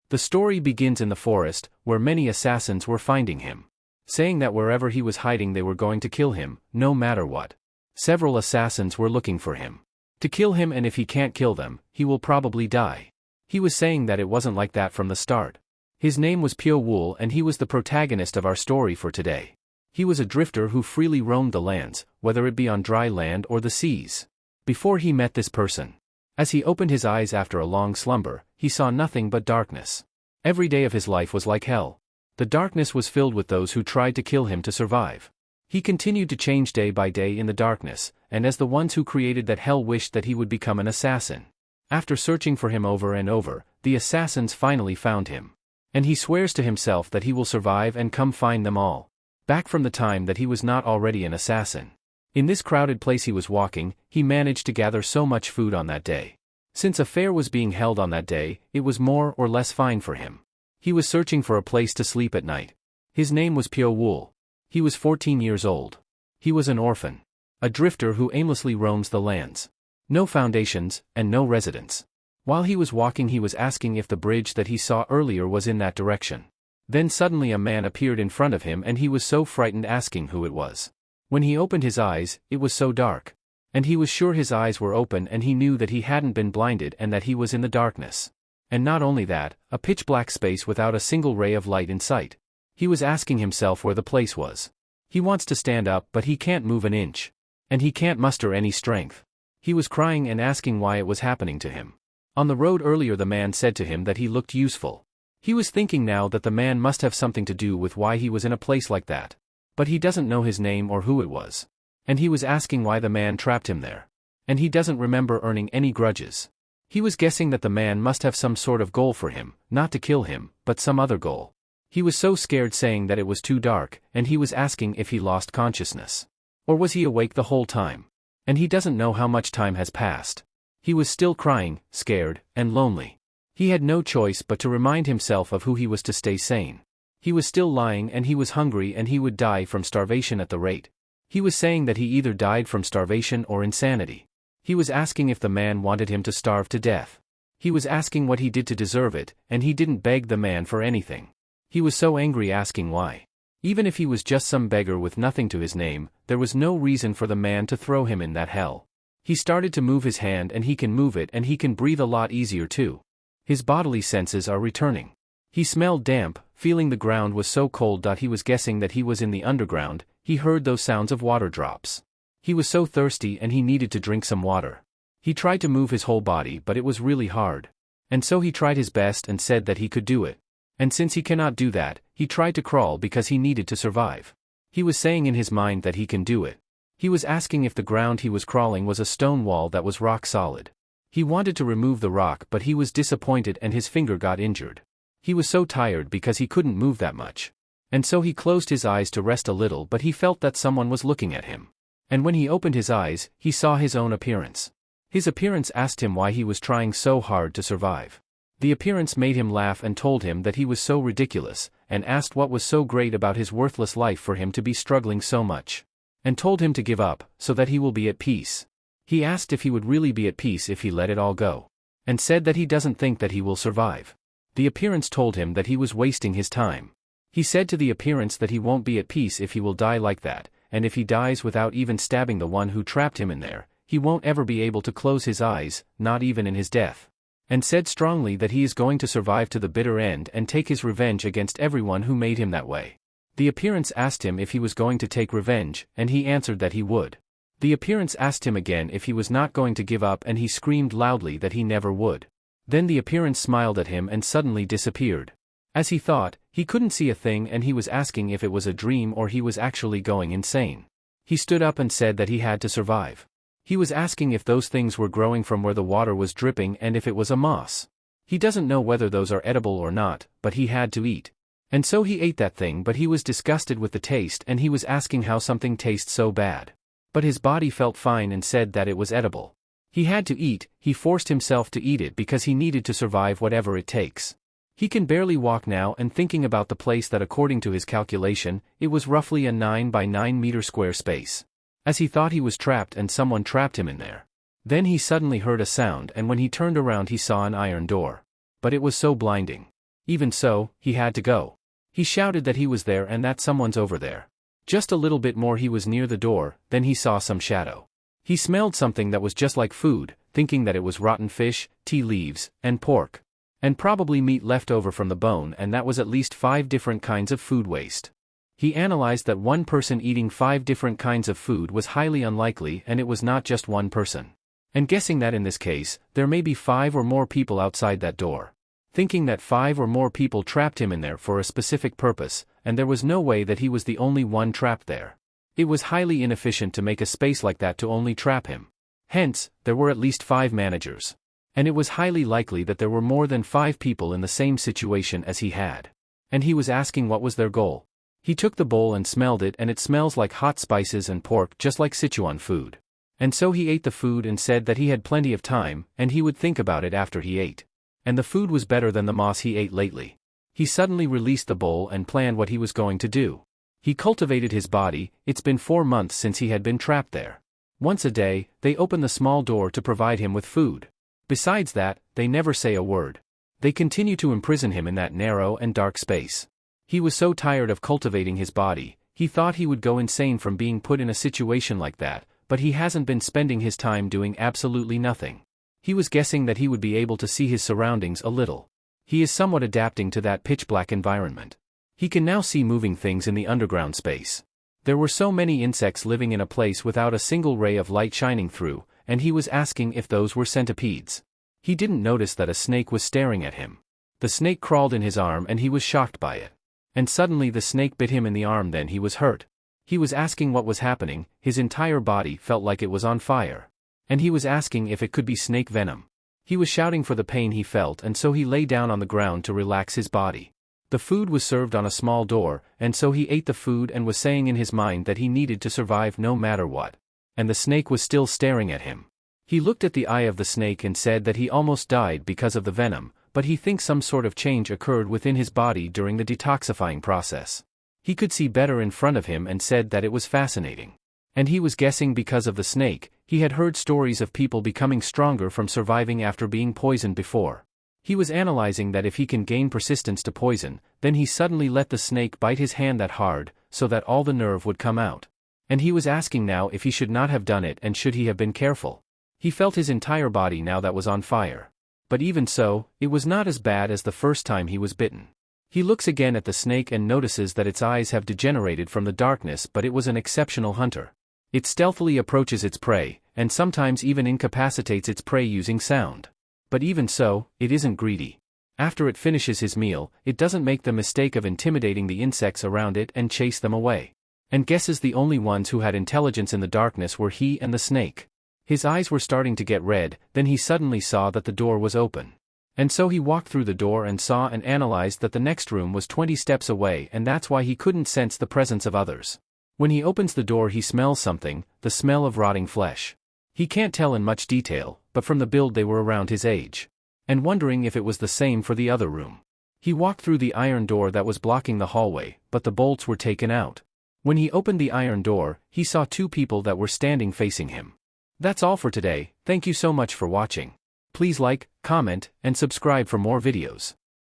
The story begins in the forest, where many assassins were finding him, saying that wherever he was hiding they were going to kill him, no matter what. Several assassins were looking for him to kill him, and if he can't kill them, he will probably die. He was saying that it wasn't like that from the start. His name was Pyo Wool, and he was the protagonist of our story for today. He was a drifter who freely roamed the lands, whether it be on dry land or the seas. Before he met this person, as he opened his eyes after a long slumber, he saw nothing but darkness. Every day of his life was like hell. The darkness was filled with those who tried to kill him to survive. He continued to change day by day in the darkness, and as the ones who created that hell wished that he would become an assassin. After searching for him over and over, the assassins finally found him. And he swears to himself that he will survive and come find them all back from the time that he was not already an assassin. In this crowded place he was walking, he managed to gather so much food on that day. Since a fair was being held on that day, it was more or less fine for him. He was searching for a place to sleep at night. His name was Pyo Wool. He was 14 years old. He was an orphan. A drifter who aimlessly roams the lands. No foundations, and no residence. While he was walking he was asking if the bridge that he saw earlier was in that direction. Then suddenly a man appeared in front of him and he was so frightened asking who it was. When he opened his eyes, it was so dark. And he was sure his eyes were open and he knew that he hadn't been blinded and that he was in the darkness. And not only that, a pitch-black space without a single ray of light in sight. He was asking himself where the place was. He wants to stand up but he can't move an inch. And he can't muster any strength. He was crying and asking why it was happening to him. On the road earlier the man said to him that he looked useful. He was thinking now that the man must have something to do with why he was in a place like that. But he doesn't know his name or who it was. And he was asking why the man trapped him there. And he doesn't remember earning any grudges. He was guessing that the man must have some sort of goal for him, not to kill him, but some other goal. He was so scared saying that it was too dark, and he was asking if he lost consciousness. Or was he awake the whole time? And he doesn't know how much time has passed. He was still crying, scared, and lonely. He had no choice but to remind himself of who he was to stay sane. He was still lying and he was hungry and he would die from starvation at the rate. He was saying that he either died from starvation or insanity. He was asking if the man wanted him to starve to death. He was asking what he did to deserve it, and he didn't beg the man for anything. He was so angry asking why. Even if he was just some beggar with nothing to his name, there was no reason for the man to throw him in that hell. He started to move his hand and he can move it and he can breathe a lot easier too. His bodily senses are returning. He smelled damp, feeling the ground was so cold that he was guessing that he was in the underground. He heard those sounds of water drops. He was so thirsty and he needed to drink some water. He tried to move his whole body but it was really hard. And so he tried his best and said that he could do it. And since he cannot do that, he tried to crawl because he needed to survive. He was saying in his mind that he can do it. He was asking if the ground he was crawling was a stone wall that was rock solid. He wanted to remove the rock but he was disappointed and his finger got injured. He was so tired because he couldn't move that much. And so he closed his eyes to rest a little but he felt that someone was looking at him. And when he opened his eyes, he saw his own appearance. His appearance asked him why he was trying so hard to survive. The appearance made him laugh and told him that he was so ridiculous, and asked what was so great about his worthless life for him to be struggling so much. And told him to give up, so that he will be at peace. He asked if he would really be at peace if he let it all go. And said that he doesn't think that he will survive. The appearance told him that he was wasting his time. He said to the appearance that he won't be at peace if he will die like that, and if he dies without even stabbing the one who trapped him in there, he won't ever be able to close his eyes, not even in his death. And said strongly that he is going to survive to the bitter end and take his revenge against everyone who made him that way. The appearance asked him if he was going to take revenge, and he answered that he would. The appearance asked him again if he was not going to give up and he screamed loudly that he never would. Then the appearance smiled at him and suddenly disappeared. As he thought, he couldn't see a thing and he was asking if it was a dream or he was actually going insane. He stood up and said that he had to survive. He was asking if those things were growing from where the water was dripping and if it was a moss. He doesn't know whether those are edible or not, but he had to eat. And so he ate that thing but he was disgusted with the taste and he was asking how something tastes so bad. But his body felt fine and said that it was edible. He had to eat, he forced himself to eat it because he needed to survive whatever it takes. He can barely walk now and thinking about the place that according to his calculation, it was roughly a 9 by 9 meter square space. As he thought he was trapped and someone trapped him in there. Then he suddenly heard a sound and when he turned around he saw an iron door. But it was so blinding. Even so, he had to go. He shouted that he was there and that someone's over there. Just a little bit more he was near the door, then he saw some shadow. He smelled something that was just like food, thinking that it was rotten fish, tea leaves, and pork. And probably meat left over from the bone, and that was at least 5 different kinds of food waste. He analyzed that one person eating 5 different kinds of food was highly unlikely, and it was not just one person. And guessing that in this case, there may be 5 or more people outside that door. Thinking that 5 or more people trapped him in there for a specific purpose, and there was no way that he was the only one trapped there. It was highly inefficient to make a space like that to only trap him. Hence, there were at least 5 managers. And it was highly likely that there were more than 5 people in the same situation as he had. And he was asking what was their goal. He took the bowl and smelled it, and it smells like hot spices and pork, just like Sichuan food. And so he ate the food and said that he had plenty of time, and he would think about it after he ate. And the food was better than the moss he ate lately. He suddenly released the bowl and planned what he was going to do. He cultivated his body. It's been 4 months since he had been trapped there. Once a day, they open the small door to provide him with food. Besides that, they never say a word. They continue to imprison him in that narrow and dark space. He was so tired of cultivating his body, he thought he would go insane from being put in a situation like that, but he hasn't been spending his time doing absolutely nothing. He was guessing that he would be able to see his surroundings a little. He is somewhat adapting to that pitch-black environment. He can now see moving things in the underground space. There were so many insects living in a place without a single ray of light shining through, and he was asking if those were centipedes. He didn't notice that a snake was staring at him. The snake crawled in his arm and he was shocked by it. And suddenly the snake bit him in the arm, then he was hurt. He was asking what was happening. His entire body felt like it was on fire. And he was asking if it could be snake venom. He was shouting for the pain he felt, and so he lay down on the ground to relax his body. The food was served on a small door, and so he ate the food and was saying in his mind that he needed to survive no matter what. And the snake was still staring at him. He looked at the eye of the snake and said that he almost died because of the venom, but he thinks some sort of change occurred within his body during the detoxifying process. He could see better in front of him and said that it was fascinating. And he was guessing because of the snake. He had heard stories of people becoming stronger from surviving after being poisoned before. He was analyzing that if he can gain persistence to poison, then he suddenly let the snake bite his hand that hard, so that all the nerve would come out. And he was asking now if he should not have done it and should he have been careful. He felt his entire body now that was on fire. But even so, it was not as bad as the first time he was bitten. He looks again at the snake and notices that its eyes have degenerated from the darkness, but it was an exceptional hunter. It stealthily approaches its prey, and sometimes even incapacitates its prey using sound. But even so, it isn't greedy. After it finishes his meal, it doesn't make the mistake of intimidating the insects around it and chase them away. And guesses the only ones who had intelligence in the darkness were he and the snake. His eyes were starting to get red, then he suddenly saw that the door was open. And so he walked through the door and saw and analyzed that the next room was 20 steps away, and that's why he couldn't sense the presence of others. When he opens the door he smells something, the smell of rotting flesh. He can't tell in much detail, but from the build they were around his age. And wondering if it was the same for the other room. He walked through the iron door that was blocking the hallway, but the bolts were taken out. When he opened the iron door, he saw 2 people that were standing facing him. That's all for today. Thank you so much for watching. Please like, comment, and subscribe for more videos.